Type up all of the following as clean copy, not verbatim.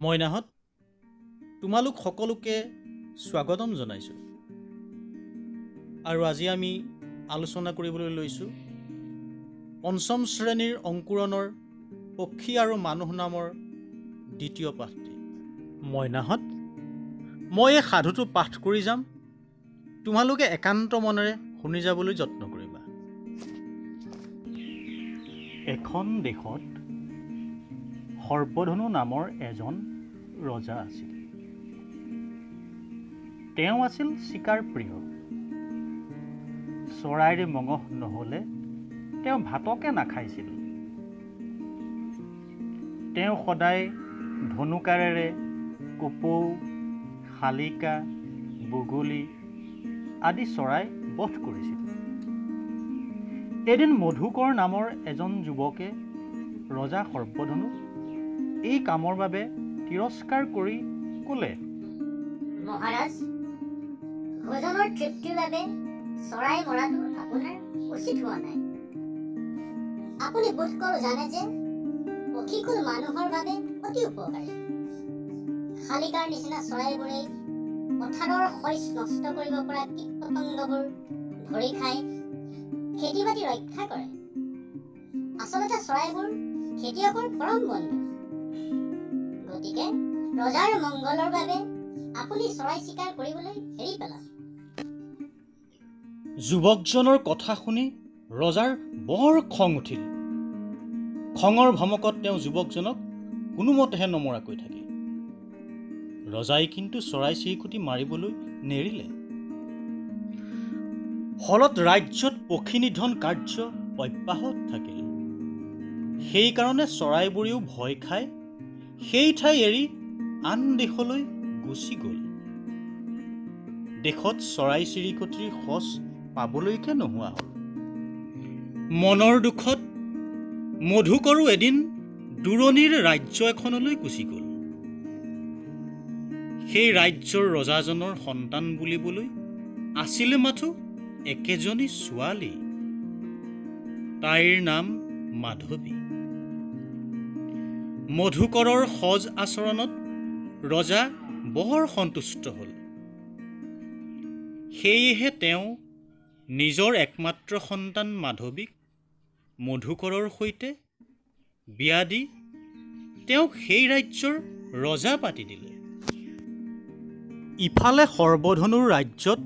মইনাহঁত তোমালোক সকলোকে স্বাগতম জনাইছোঁ। আৰু আজি আমি আলোচনা কৰিবলৈ লৈছোঁ পঞ্চম শ্ৰেণীৰ অংকুৰণৰ পক্ষী আৰু মানুহ নামৰ দ্বিতীয় পাঠটি। মইনাহঁত মই এই সাধুটো পাঠ কৰি যাম, তোমালোকে একান্ত মনেৰে শুনি যাবলৈ যত্ন কৰিবা। এখন দেশত সৰ্বধনু নামৰ এজন ৰজা আছিল। তেওঁ আছিল চিকাৰ প্ৰিয়। চৰাইৰ মঙহ নহ'লে তেওঁ ভাতকে নাখাইছিল। তেওঁ সদায় ধনুকাঁড়েৰে কপৌ, শালিকা, বগলী আদি চৰাই বধ কৰিছিল। এদিন মধুকৰ নামৰ এজন যুৱকে ৰজা সৰ্বধনুক এই কামৰ বাবে তিৰস্কাৰ কৰি ক'লে, মহাৰাজ, ভোজনৰ তৃপ্তিৰ বাবে চৰাই মৰাটো আপোনাৰ উচিত হোৱা নাই। আপুনি বোধ কৰো জানে যে পক্ষীকুল মানুহৰ বাবে অতি উপকাৰী। শালিকাৰ নিচিনা চৰাইবোৰে পথাৰৰ শস্য নষ্ট কৰিব পৰা কীট পতংগবোৰ ধৰি খাই খেতি বাতি ৰক্ষা কৰে। আচলতে চৰাইবোৰ খেতিয়কৰ পৰম বন্ধু। গতিকে ৰজাৰ মংগলৰ বাবে আপুনি চৰাই চিকাৰ কৰিবলৈ এৰি পেলাওক। যুৱকজনৰ কথা শুনি ৰজাৰ বৰ খং উঠিল। খঙৰ ভমকত তেওঁ যুৱকজনক কোনোমতেহে নমৰাকৈ থাকিল। ৰজাই কিন্তু চৰাই চিৰিকটি মাৰিবলৈ নেৰিলে। ফলত ৰাজ্যত পক্ষী নিধন কাৰ্য অব্যাহত থাকিল। সেইকাৰণে চৰাইবোৰেও ভয় খাই সেই ঠাই এৰি আন দেশলৈ গুচি গ'ল। দেশত চৰাই চিৰিকটিৰ খোজ পাবলৈকে নোহোৱা হ'ল। মনৰ দুখত মধুকৰো এদিন দূৰণিৰ ৰাজ্য এখনলৈ গুচি গ'ল। সেই ৰাজ্যৰ ৰজাজনৰ সন্তান বুলিবলৈ আছিলে মাথো একেজনী ছোৱালী। তাইৰ নাম মাধৱী। মধুকৰৰ সজ আচৰণত ৰজা বৰ সন্তুষ্ট হ'ল। সেয়েহে তেওঁ নিজৰ একমাত্ৰ সন্তান মাধৱীক মধুকৰৰ সৈতে বিয়া দি তেওঁক সেই ৰাজ্যৰ ৰজা পাতি দিলে। ইফালে সৰ্বধনুৰ ৰাজ্যত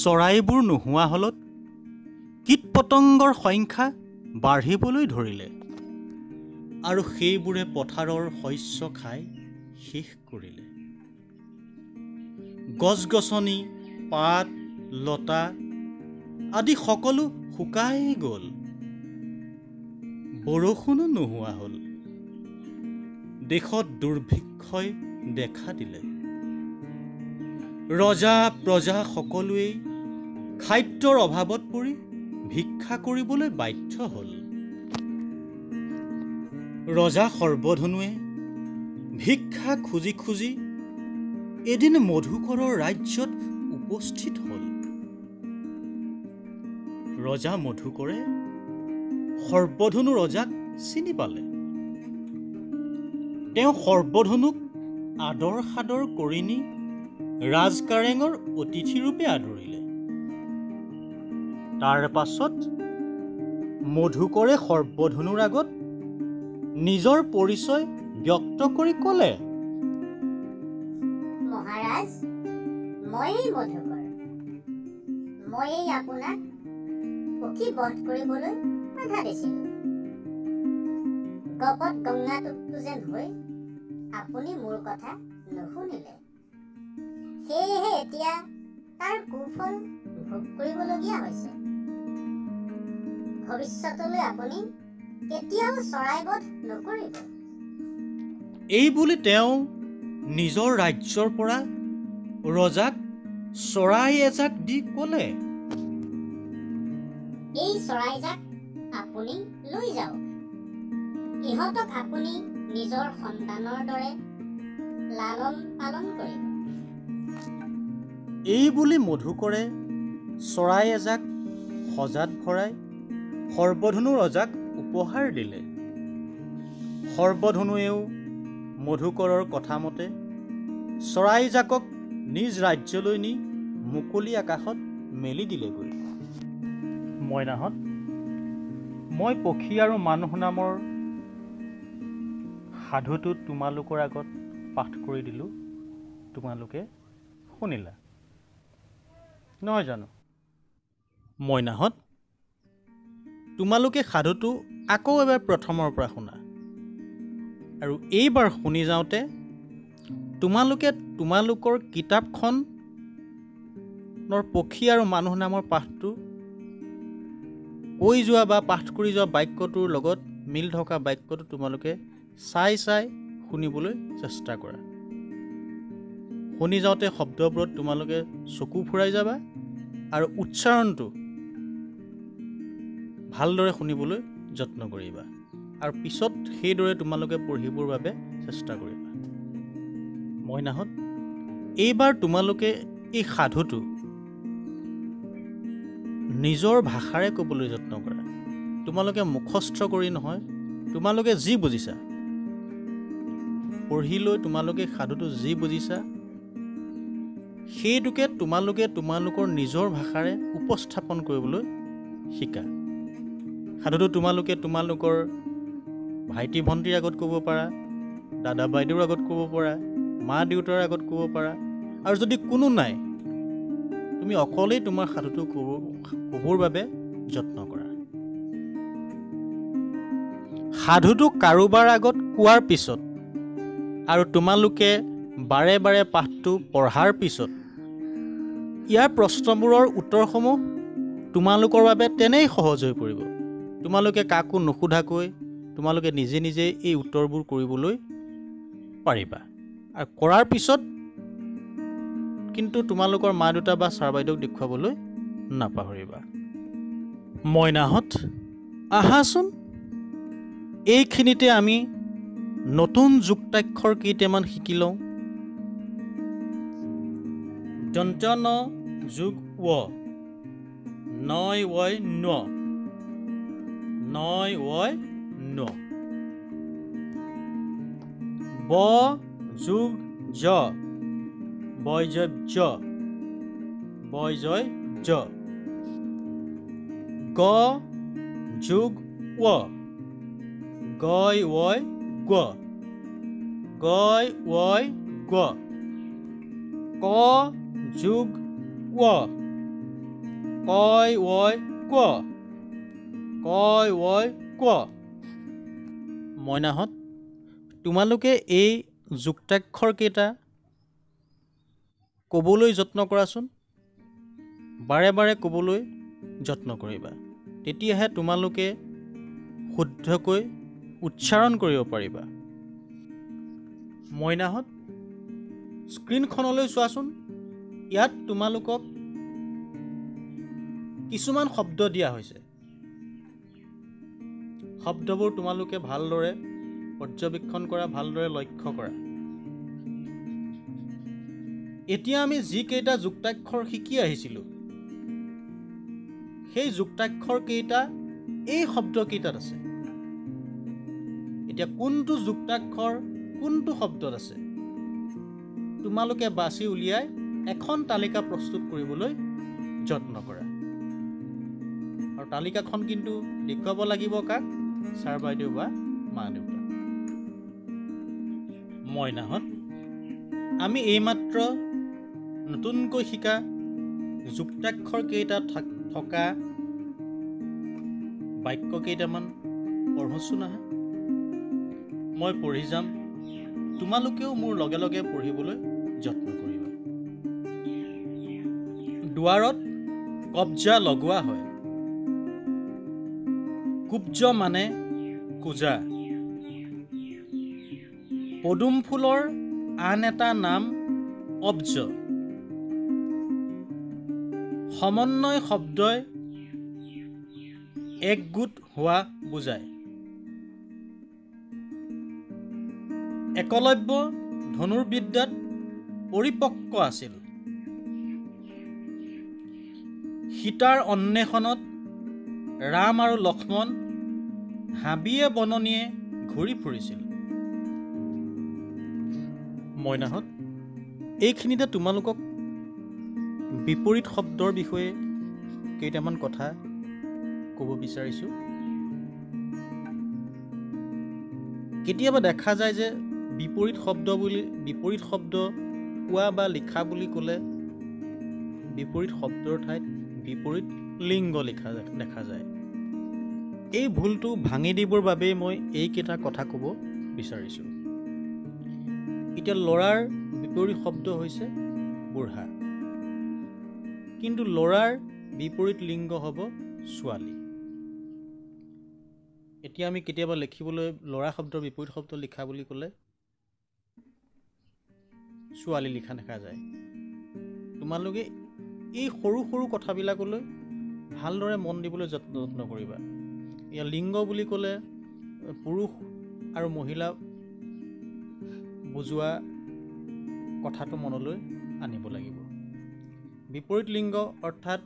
চৰাইবোৰ নোহোৱা হ'লত কীট পতংগৰ সংখ্যা বাঢ়িবলৈ ধৰিলে আৰু সেইবোৰে পথাৰৰ শস্য খাই শেষ কৰিলে। গছ গছনি, পাত, লতা আদি সকলো শুকাই গ'ল। বৰষুণো নোহোৱা হ'ল। দেশত দুৰ্ভিক্ষই দেখা দিলে। ৰজা প্ৰজা সকলোৱেই খাদ্যৰ অভাৱত পৰি ভিক্ষা কৰিবলৈ বাধ্য হ'ল। ৰজা সৰ্বধনুৱে ভিক্ষা খুজি খুজি এদিন মধুকৰৰ ৰাজ্যত উপস্থিত হ'ল। ৰজা মধুকৰে সৰ্বধনু ৰজাক চিনি পালে। তেওঁ সৰ্বধনুক আদৰ সাদৰ কৰি নি ৰাজকাৰেঙৰ অতিথিৰূপে আদৰিলে। তাৰ পাছত মধুকৰে সৰ্বধনুৰ আগত নিজৰ পৰিচয় ব্যক্ত কৰি ক'লে, মহাৰাজ, ময়েই মধুকৰ। ময়েই আপোনাক পক্ষী বধ কৰিবলৈ বাধা দিছিলোঁ। গপত গংগাটোপটো যেন হৈ আপুনি মোৰ কথা নুশুনিলে। সেয়েহে এতিয়া তাৰ কুফল ভোগ কৰিবলগীয়া হৈছে। ভৱিষ্যতলৈ আপুনি কেতিয়াও চৰাই বধ নকৰিব। এই বুলি তেওঁ নিজৰ ৰাজ্যৰ পৰা ৰজাক চৰাই এজাক দি ক'লে, এই চৰাইজাক আপুনি লৈ যাওক। ইহঁতক আপুনি নিজৰ সন্তানৰ দৰে লালন পালন কৰিব। এই বুলি মধুকৰে চৰাই এজাক সজাত ভৰাই সৰ্বধনু ৰজাক উপহাৰ দিলে। সৰ্বধনুৱেও মধুকৰৰ কথা মতে চৰাইজাকক নিজ ৰাজ্যলৈ নি মুকলি আকাশত মেলি দিলেগৈ। মইনাহঁত, মই পক্ষী আৰু মানুহ নামৰ সাধুটো তোমালোকৰ আগত পাঠ কৰি দিলোঁ, তোমালোকে শুনিলা নহয় জানো? মইনাহঁত, তোমালোকে সাধুটো আকৌ এবাৰ প্ৰথমৰ পৰা শুনা, আৰু এইবাৰ শুনি যাওঁতে তোমালোকে তোমালোকৰ কিতাপখনৰ পক্ষী আৰু মানুহ নামৰ পাঠটো কৈ যোৱা বা পাঠ কৰি যোৱা বাক্যটোৰ লগত মিল থকা বাক্যটো তোমালোকে চাই চাই শুনিবলৈ চেষ্টা কৰা। শুনি যাওঁতে শব্দবোৰত তোমালোকে চকু ফুৰাই যাবা আৰু উচ্চাৰণটো ভালদৰে শুনিবলৈ যত্ন কৰিবা, আৰু পিছত সেইদৰে তোমালোকে পঢ়িবৰ বাবে চেষ্টা কৰিবা। মইনাহঁত, এইবাৰ তোমালোকে এই সাধুটো নিজৰ ভাষাৰে ক'বলৈ যত্ন কৰা। তোমালোকে মুখস্থ কৰি নহয়, তোমালোকে যি বুজিছা পঢ়ি লৈ তোমালোকে সাধুটো যি বুজিছা সেইটোকে তোমালোকে তোমালোকৰ নিজৰ ভাষাৰে উপস্থাপন কৰিবলৈ শিকা। সাধুটো তোমালোকে তোমালোকৰ ভাইটি ভণ্টিৰ আগত ক'ব পাৰা, দাদা বাইদেউৰ আগত ক'ব পাৰা, মা দেউতাৰ আগত ক'ব পাৰা, আৰু যদি কোনো নাই তুমি অকলেই তোমাৰ সাধুটো ক'বৰ বাবে যত্ন কৰা। সাধুটো কাৰোবাৰ আগত কোৱাৰ পিছত আৰু তোমালোকে বাৰে বাৰে পাঠটো পঢ়াৰ পিছত ইয়াৰ প্ৰশ্নবোৰৰ উত্তৰসমূহ তোমালোকৰ বাবে তেনেই সহজ হৈ পৰিব। তোমালোকে কাকো নুসুধাকৈ তোমালোকে নিজে নিজে এই উত্তৰবোৰ কৰিবলৈ পাৰিবা, আৰু কৰাৰ পিছত কিন্তু তোমালোকৰ মা দেউতা বা ছাৰ বাইদেউক দেখুৱাবলৈ নাপাহৰিবা। মইনাহঁত, আহাচোন এইখিনিতে আমি নতুন যুক্তাক্ষৰ কেইটামান শিকি লওঁ। দন্ত ন যোগ ৱ, নয় ৱয় ন, নয় ৱয় ন। ব যোগ জ, বয় জয় জ, বয় জয় জ। গ যোগ ৱ, গয় ৱয় গ, গয় ৱয় গ। ক যোগ ৱ, কয় ৱয় ক, কয় ৱয় ক। মইনাহঁত, তোমালোকে এই যুক্তাক্ষৰ কেইটা ক'বলৈ যত্ন কৰাচোন, বাৰে বাৰে ক'বলৈ যত্ন কৰিবা, তেতিয়াহে তোমালোকে শুদ্ধকৈ উচ্চাৰণ কৰিব পাৰিবা। মইনাহঁত, স্ক্ৰীনখনলৈ চোৱাচোন। ইয়াত তোমালোকক কিছুমান শব্দ দিয়া হৈছে। শব্দবোৰ তোমালোকে ভালদৰে পৰ্যবেক্ষণ কৰা, ভালদৰে লক্ষ্য কৰা। এতিয়া আমি যিকেইটা যুক্তাক্ষৰ শিকি আহিছিলোঁ সেই যুক্তাক্ষৰ কেইটা এই শব্দকেইটাত আছে। এতিয়া কোনটো যুক্তাক্ষৰ কোনটো শব্দত আছে তোমালোকে বাছি উলিয়াই এখন তালিকা প্ৰস্তুত কৰিবলৈ যত্ন কৰা, আৰু তালিকাখন কিন্তু দেখুৱাব লাগিব কাক? ছাৰ বাইদেউ বা মা দেউতা। মইনাহঁত, আমি এইমাত্ৰ নতুনকৈ শিকা যুক্তাক্ষৰ কেইটা থকা বাক্য কেইটামান পঢ়োচোন আহা। মই পঢ়ি যাম, তোমালোকেও মোৰ লগে লগে পঢ়িবলৈ যত্ন কৰিবা। দুৱাৰত কব্জা লগোৱা হয়। কুব্জ মানে কুজা। পদুম ফুলৰ আন এটা নাম অব্জ। সমন্বয় শব্দই একগোট হোৱা বুজায়। একলব্য ধনুৰ্বিদ্যাত পৰিপক্ক আছিল। সীতাৰ অন্বেষণত ৰাম আৰু লক্ষ্মণ হাবিয়ে বননিয়ে ঘূৰি ফুৰিছিল। মইনাহঁত, এইখিনিতে তোমালোকক বিপৰীত শব্দৰ বিষয়ে কেইটামান কথা ক'ব বিচাৰিছোঁ। কেতিয়াবা দেখা যায় যে বিপৰীত শব্দ কোৱা বা লিখা বুলি ক'লে বিপৰীত শব্দৰ ঠাইত বিপৰীত লিংগ লিখা দেখা যায়। এই ভুলটো ভাঙি দিবৰ বাবেই মই এইকেইটা কথা ক'ব বিচাৰিছোঁ। এতিয়া ল'ৰাৰ বিপৰীত শব্দ হৈছে বুঢ়া, কিন্তু ল'ৰাৰ বিপৰীত লিংগ হ'ব ছোৱালী। এতিয়া আমি কেতিয়াবা লিখিবলৈ ল'ৰা শব্দৰ বিপৰীত শব্দ লিখা বুলি ক'লে ছোৱালী লিখা দেখা যায়। তোমালোকে এই সৰু সৰু কথাবিলাকলৈ ভালদৰে মন দিবলৈ যত্ন কৰিবা। ইয়াৰ লিংগ বুলি ক'লে পুৰুষ আৰু মহিলা বুজোৱা কথাটো মনলৈ আনিব লাগিব। বিপৰীত লিংগ অৰ্থাৎ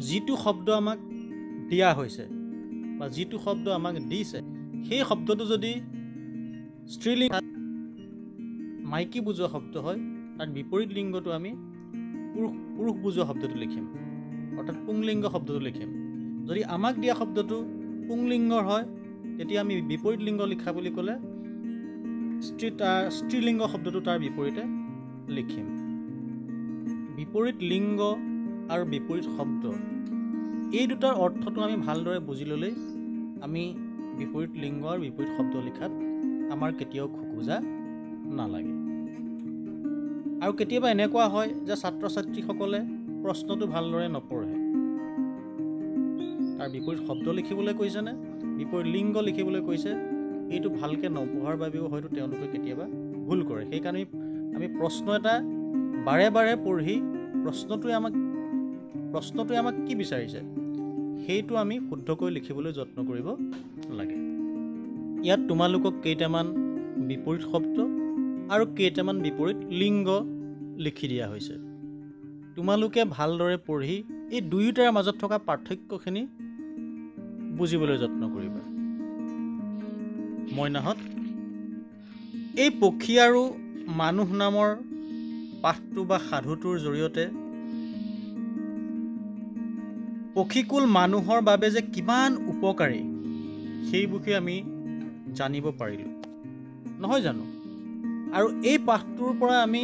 যিটো শব্দ আমাক দিয়া হৈছে বা যিটো শব্দ আমাক দিছে, সেই শব্দটো যদি স্ত্ৰীলিংগ মাইকী বুজোৱা শব্দ হয়, তাৰ বিপৰীত লিংগটো আমি পুৰুষ বুজোৱা শব্দটো লিখিম, অৰ্থাৎ পুংলিংগ শব্দটো লিখিম। যদি আমাক দিয়া শব্দটো পুংলিংগৰ হয়, তেতিয়া আমি বিপৰীত লিংগ লিখা বুলি ক'লে স্ত্ৰীলিংগ শব্দটো তাৰ বিপৰীতে লিখিম। বিপৰীত লিংগ আৰু বিপৰীত শব্দ এই দুটাৰ অৰ্থটো আমি ভালদৰে বুজি ল'লেই আমি বিপৰীত লিংগ আৰু বিপৰীত শব্দ লিখাত আমাৰ কেতিয়াও খোকোজা নালাগে। আৰু কেতিয়াবা এনেকুৱা হয় যে ছাত্ৰ ছাত্ৰীসকলে প্ৰশ্নটো ভালদৰে নপঢ়ে। তাৰ বিপৰীত শব্দ লিখিবলৈ কৈছেনে বিপৰীত লিংগ লিখিবলৈ কৈছে, এইটো ভালকৈ নপঢ়াৰ বাবেও হয়তো তেওঁলোকে কেতিয়াবা ভুল কৰে। সেইকাৰণে আমি প্ৰশ্ন এটা বাৰে বাৰে পঢ়ি প্ৰশ্নটোৱে আমাক কি বিচাৰিছে সেইটো আমি শুদ্ধকৈ লিখিবলৈ যত্ন কৰিব লাগে। ইয়াত তোমালোকক কেইটামান বিপৰীত শব্দ আৰু কেইটামান বিপৰীত লিংগ লিখি দিয়া হৈছে। তোমালোকে ভালদৰে পঢ়ি এই দুয়োটাৰ মাজত থকা পাৰ্থক্যখিনি বুজিবলৈ যত্ন কৰিবা। মইনাহঁত, এই পক্ষী আৰু মানুহ নামৰ পাঠটো বা সাধুটোৰ জৰিয়তে পক্ষীকুল মানুহৰ বাবে যে কিমান উপকাৰী সেই বিষয়ে আমি জানিব পাৰিলোঁ, নহয় জানো? আৰু এই পাঠটোৰ পৰা আমি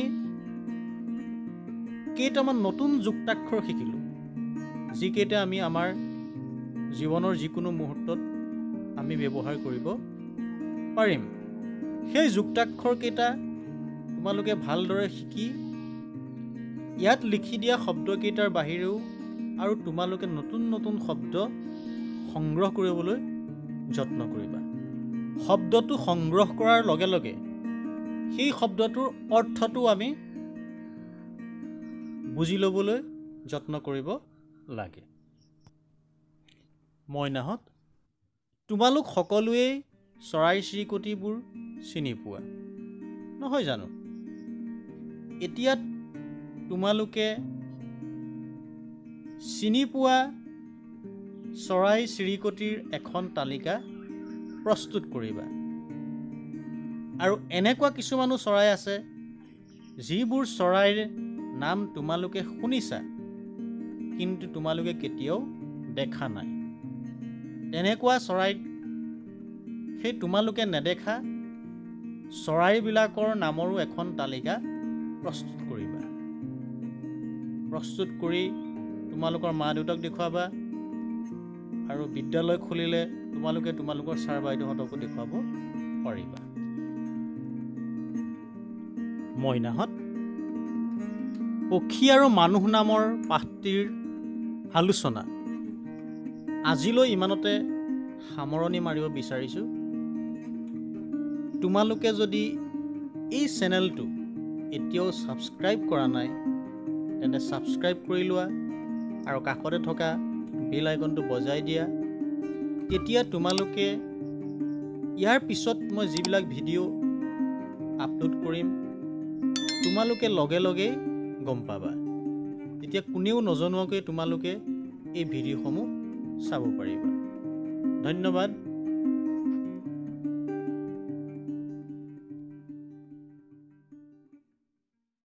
কেইটামান নতুন যুক্তাক্ষৰ শিকিলোঁ, যিকেইটা আমি আমাৰ জীৱনৰ যিকোনো মুহূৰ্তত আমি ব্যৱহাৰ কৰিব পাৰিম। সেই যুক্তাক্ষৰকেইটা তোমালোকে ভালদৰে শিকি ইয়াত লিখি দিয়া শব্দকেইটাৰ বাহিৰেও আৰু তোমালোকে নতুন নতুন শব্দ সংগ্ৰহ কৰিবলৈ যত্ন কৰিবা। শব্দটো সংগ্ৰহ কৰাৰ লগে লগে সেই শব্দটোৰ অৰ্থটো আমি বুজি ল'বলৈ যত্ন কৰিব লাগে। মইনাহঁত, তোমালোক সকলোৱেই চৰাই চিৰিকটিবোৰ চিনি পোৱা, নহয় জানো? এতিয়া তোমালোকে চিনি পোৱা চৰাই চিৰিকটিৰ এখন তালিকা প্ৰস্তুত কৰিবা। আৰু এনেকুৱা কিছুমানো চৰাই আছে যিবোৰ চৰাইৰ নাম তোমালোকে শুনিছা কিন্তু তোমালোকে কেতিয়াও দেখা নাই। তেনেকুৱা চৰাই, সেই তোমালোকে নেদেখা চৰাইবিলাকৰ নামৰো এখন তালিকা প্ৰস্তুত কৰিবা। প্ৰস্তুত কৰি তোমালোকৰ মা দেউতাক দেখুৱাবা, আৰু বিদ্যালয় খুলিলে তোমালোকে তোমালোকৰ ছাৰ বাইদেউহঁতকো দেখুৱাব পাৰিবা। মইনাহঁত, পক্ষী আৰু মানুহ নামৰ পাঠটিৰ আলোচনা আজিলৈ ইমানতে সামৰণি মাৰিব বিচাৰিছোঁ। তোমালোকে যদি এই চেনেলটো এতিয়াও ছাবস্ক্ৰাইব কৰা নাই তেন্তে ছাবস্ক্ৰাইব কৰি লোৱা আৰু কাষতে থকা বেল আইকনটো বজাই দিয়া। তেতিয়া তোমালোকে ইয়াৰ পিছত মই যিবিলাক ভিডিঅ' আপলোড কৰিম তোমালোকে লগে লগেই গম পাবা। তেতিয়া কোনেও নজনোৱাকৈ তোমালোকে এই ভিডিঅ'সমূহ চাব পাৰিবা। ধন্যবাদ।